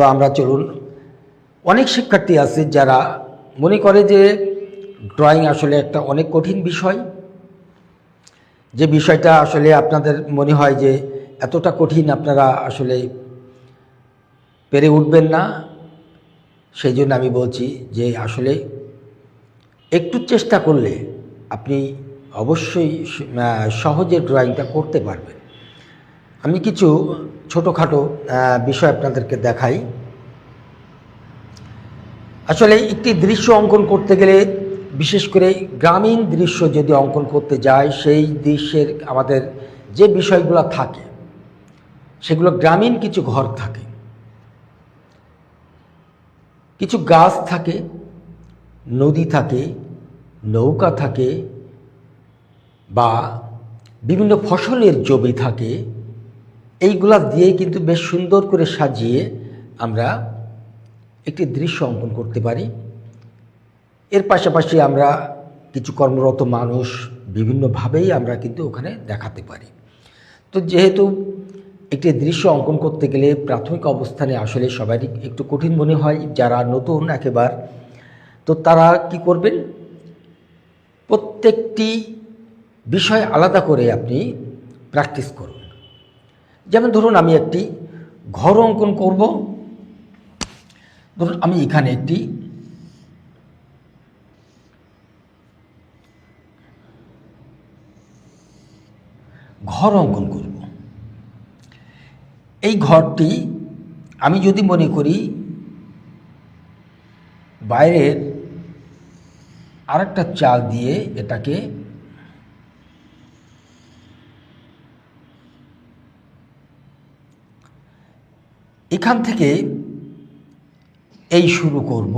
তো আমরা চলুন, অনেক শিক্ষার্থী আছে যারা মনে করে যে ড্রয়িং আসলে একটা অনেক কঠিন বিষয়, যে বিষয়টা আসলে আপনাদের মনে হয় যে এতটা কঠিন আপনারা আসলে পেরে উঠবেন না। সেই জন্য আমি বলছি যে আসলে একটু চেষ্টা করলে আপনি অবশ্যই সহজে ড্রয়িংটা করতে পারবেন। আমি কিছু ছোটোখাটো বিষয় আপনাদেরকে দেখাই। আসলে একটি দৃশ্য অঙ্কন করতে গেলে, বিশেষ করে গ্রামীণ দৃশ্য যদি অঙ্কন করতে যায়, সেই দৃশ্যের আমাদের যে বিষয়গুলো থাকে সেগুলো গ্রামীণ কিছু ঘর থাকে, কিছু গাছ থাকে, নদী থাকে, নৌকা থাকে, বা বিভিন্ন ফসলের জমি থাকে। এইগুলা দিয়ে কিন্তু বেশ সুন্দর করে সাজিয়ে আমরা একটি দৃশ্য অঙ্কন করতে পারি। এর পাশাপাশি আমরা কিছু কর্মরত মানুষ বিভিন্নভাবেই আমরা কিন্তু ওখানে দেখাতে পারি। তো যেহেতু একটি দৃশ্য অঙ্কন করতে গেলে প্রাথমিক অবস্থানে আসলে সবারই একটু কঠিন মনে হয়, যারা নতুন একেবারে, তো তারা কি করবেন, প্রত্যেকটি বিষয় আলাদা করে আপনি প্র্যাকটিস করুন। যেমন ধরুন আমি একটি ঘর অঙ্কন করব। ধরুন আমি এখানে একটি ঘর অঙ্কন করব। এই ঘরটি আমি যদি মনে করি বাইরের আরেকটা চাল দিয়ে এটাকে এখান থেকে এই শুরু করব,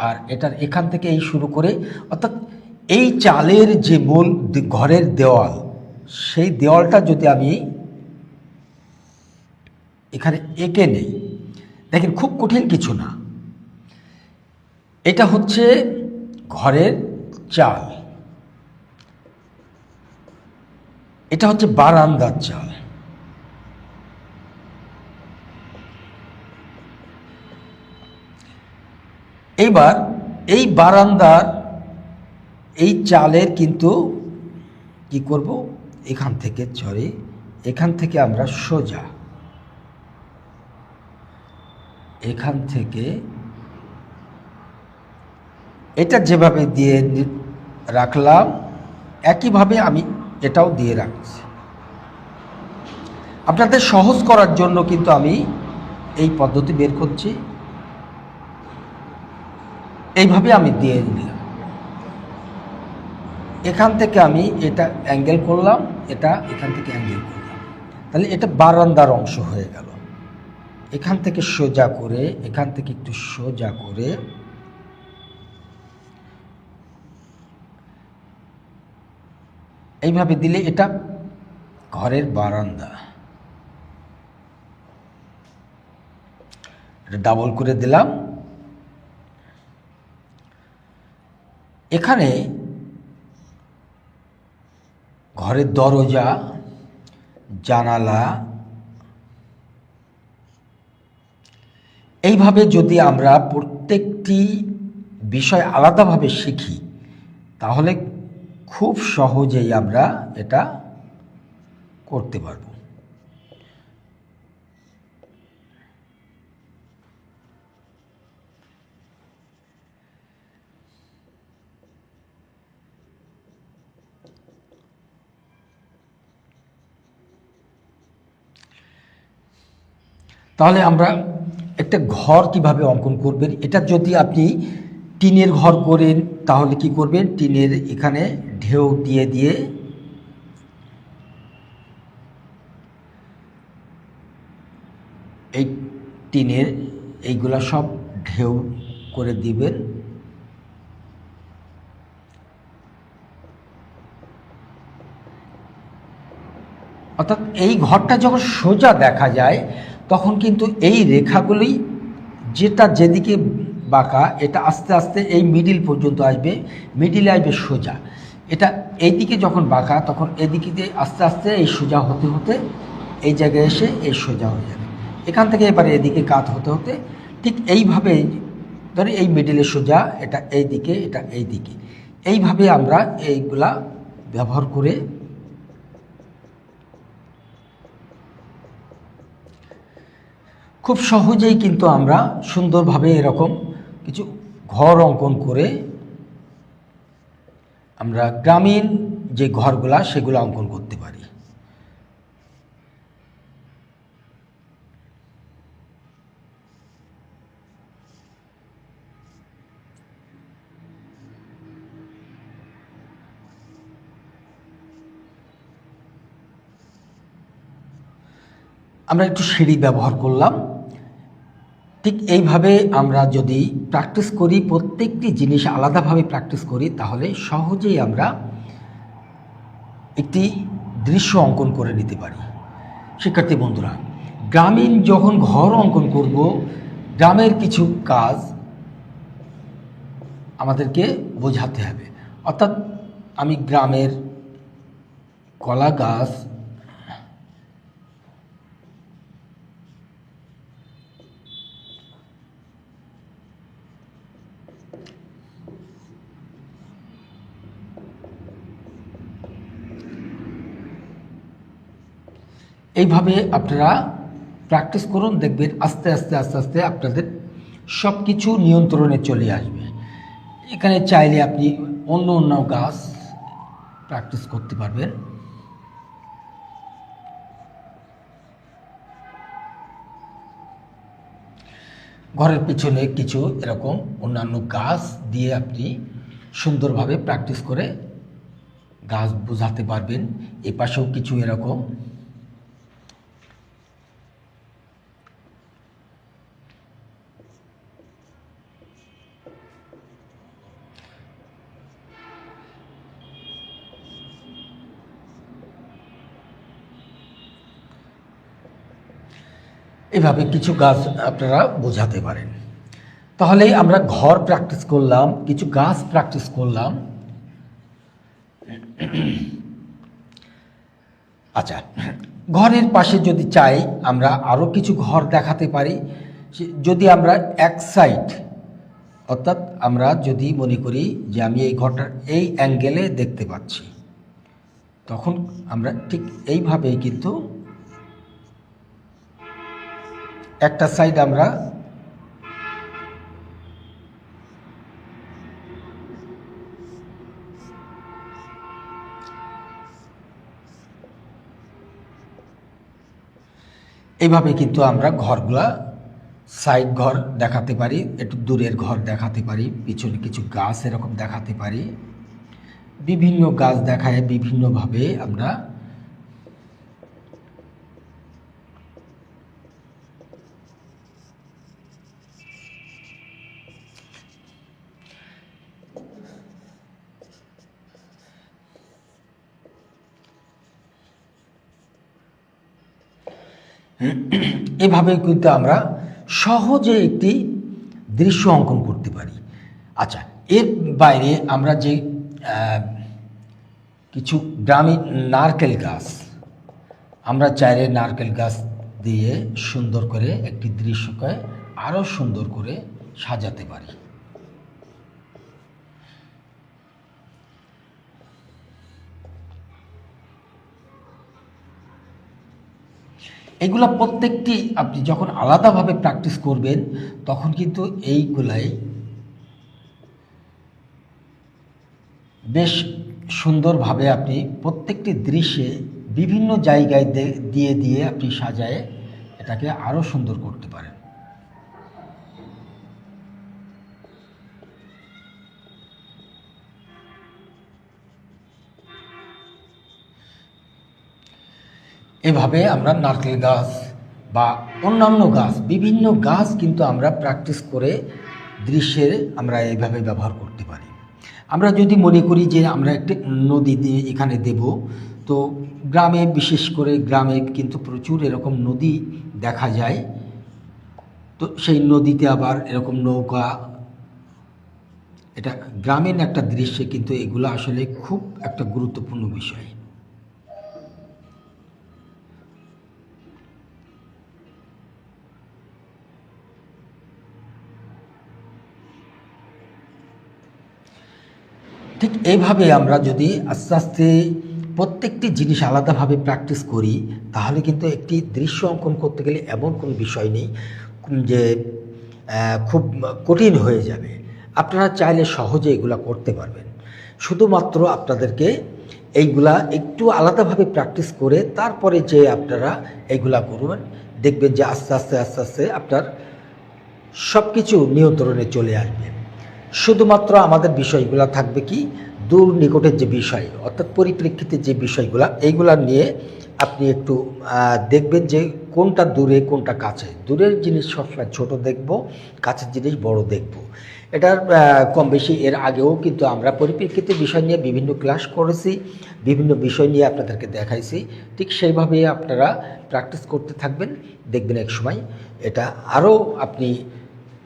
আর এটার এখান থেকে এই শুরু করে, অর্থাৎ এই চালের যে মূল ঘরের দেওয়াল, সেই দেওয়ালটা যদি আমি এখানে এঁকে নেই, দেখেন খুব কঠিন কিছু না। এটা হচ্ছে ঘরের চাল, এটা হচ্ছে বারান্দার চাল। এইবার এই বারান্দার এই চালের কিন্তু কি করব, এখান থেকে এখান থেকে আমরা সোজা এখান থেকে এটা যেভাবে দিয়ে রাখলাম, একইভাবে আমি এটাও দিয়ে রাখছি। আপনাদের সহজ করার জন্য কিন্তু আমি এই পদ্ধতি বের করছি। এইভাবে আমি দিয়ে দিলাম, এখান থেকে আমি এটা অ্যাঙ্গেল করলাম, এটা এখান থেকে অ্যাঙ্গেল করলাম, তাহলে এটা বারান্দার অংশ হয়ে গেল। এখান থেকে সোজা করে, এখান থেকে একটু সোজা করে এইভাবে দিলে এটা ঘরের বারান্দা। এটা ডাবল করে দিলাম। এখানে ঘরের দরজা, জানালা, এইভাবে যদি আমরা প্রত্যেকটি বিষয় আলাদাভাবে শিখি, তাহলে খুব সহজেই আমরা এটা করতে পারব। তাহলে আমরা একটা ঘর কিভাবে অঙ্কন করবেন, এটা যদি আপনি টিনের ঘর করেন তাহলে কি করবেন, টিনের এখানে ঢেউ দিয়ে দিয়ে এই টিনের এইগুলা সব ঢেউ করে দিবেন। অর্থাৎ এই ঘরটা যখন সোজা দেখা যায় তখন কিন্তু এই রেখাগুলি যেটা যেদিকে বাঁকা, এটা আস্তে আস্তে এই মিডিল পর্যন্ত আসবে, মিডিলে আসবে সোজা। এটা এইদিকে যখন বাঁকা তখন এদিকে দিয়ে আস্তে আস্তে এই সোজা হতে হতে এই জায়গায় এসে এই সোজা হয়ে যাবে। এখান থেকে এবারে এদিকে কাত হতে হতে ঠিক এইভাবে ধরে এই মিডিলে সোজা, এটা এই দিকে, এটা এই দিকে, এইভাবে আমরা এইগুলা ব্যবহার করে খুব সহজেই কিন্তু আমরা সুন্দরভাবে এরকম কিছু ঘর অঙ্কন করে আমরা গ্রামীণ যে ঘরগুলা সেগুলো অঙ্কন করতে পারি। আমরা একটু সিঁড়ি ব্যবহার করলাম। ঠিক এইভাবে আমরা যদি প্র্যাকটিস করি, প্রত্যেকটি জিনিস আলাদাভাবে প্র্যাকটিস করি, তাহলে সহজেই আমরা একটি দৃশ্য অঙ্কন করে নিতে পারি। শিক্ষার্থী বন্ধুরা, গ্রামীণ যখন ঘর অঙ্কন করব, গ্রামের কিছু কাজ আমাদেরকে বোঝাতে হবে। অর্থাৎ আমি গ্রামের কলা গাছ, এইভাবে আপনারা প্র্যাকটিস করুন, দেখবেন আস্তে আস্তে আস্তে আস্তে আপনাদের সব কিছু নিয়ন্ত্রণে চলে আসবে। এখানে চাইলে আপনি অন্য অন্য গাছ প্র্যাকটিস করতে পারবেন। ঘরের পিছনে কিছু এরকম অন্যান্য গাছ দিয়ে আপনি সুন্দরভাবে প্র্যাকটিস করে গাছ বোঝাতে পারবেন। এ পাশেও কিছু এরকম। এভাবে কিছু গাছ আপনারা বোঝাতে পারেন। তাহলে আমরা ঘর প্র্যাকটিস করলাম, কিছু গাছ প্র্যাকটিস করলাম। আচ্ছা, ঘরের পাশে যদি চাই আমরা আরও কিছু ঘর দেখাতে পারি। যদি আমরা এক সাইড, অর্থাৎ আমরা যদি মনে করি যে আমি এই ঘরটার এই অ্যাঙ্গেলে দেখতে পাচ্ছি, তখন আমরা ঠিক এইভাবেই কিন্তু একটা সাইড আমরা এইভাবে কিন্তু আমরা ঘরগুলা সাইড ঘর দেখাতে পারি, একটু দূরের ঘর দেখাতে পারি, পিছনে কিছু গাছ এরকম দেখাতে পারি। বিভিন্ন গাছ দেখায় বিভিন্নভাবে আমরা এভাবে কিন্তু আমরা সহজে একটি দৃশ্য অঙ্কন করতে পারি। আচ্ছা, এর বাইরে আমরা যে কিছু গ্রামীণ নারকেল গাছ, আমরা চাইলে নারকেল গাছ দিয়ে সুন্দর করে একটি দৃশ্যকে আরও সুন্দর করে সাজাতে পারি। এগুলা প্রত্যেকটি আপনি যখন আলাদাভাবে প্র্যাকটিস করবেন, তখন কিন্তু এইগুলাই বেশ সুন্দরভাবে আপনি প্রত্যেকটি দৃশ্যে বিভিন্ন জায়গায় দিয়ে দিয়ে আপনি সাজায়ে এটাকে আরও সুন্দর করতে পারেন। এভাবে আমরা নারকেল গাছ বা অন্যান্য গাছ, বিভিন্ন গাছ কিন্তু আমরা প্র্যাকটিস করে দৃশ্যের আমরা এইভাবে ব্যবহার করতে পারি। আমরা যদি মনে করি যে আমরা একটি নদী দিয়ে এখানে দেব, তো গ্রামে, বিশেষ করে গ্রামে কিন্তু প্রচুর এরকম নদী দেখা যায়। তো সেই নদীতে আবার এরকম নৌকা, এটা গ্রামীণ একটা দৃশ্যে কিন্তু এগুলো আসলে খুব একটা গুরুত্বপূর্ণ বিষয়। ঠিক এইভাবে আমরা যদি আস্তে আস্তে প্রত্যেকটি জিনিস আলাদাভাবে প্র্যাকটিস করি, তাহলে কিন্তু একটি দৃশ্য অঙ্কন করতে গেলে এমন কোনো বিষয় নেই যে খুব কঠিন হয়ে যাবে। আপনারা চাইলে সহজে এগুলা করতে পারবেন। শুধুমাত্র আপনাদেরকে এইগুলা একটু আলাদাভাবে প্র্যাকটিস করে তারপরে যে আপনারা এইগুলা করবেন, দেখবেন যে আস্তে আস্তে আস্তে আস্তে আপনার সব কিছু নিয়ন্ত্রণে চলে আসবে। শুধুমাত্র আমাদের বিষয়গুলো থাকবে কি, দূর নিকটের যে বিষয় অর্থাৎ পরিপ্রেক্ষিতের যে বিষয়গুলো, এইগুলা নিয়ে আপনি একটু দেখবেন যে কোনটা দূরে কোনটা কাছে। দূরের জিনিস সবসময় ছোট দেখব, কাছের জিনিস বড় দেখব। এটার কম বেশি এর আগেও কিন্তু আমরা পরিপ্রেক্ষিতের বিষয় নিয়ে বিভিন্ন ক্লাস করেছি, বিভিন্ন বিষয় নিয়ে আপনাদেরকে দেখাইছি। ঠিক সেইভাবেই আপনারা প্র্যাকটিস করতে থাকবেন, দেখবেন এক সময় এটা আরও আপনি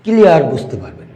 ক্লিয়ার বুঝতে পারবেন।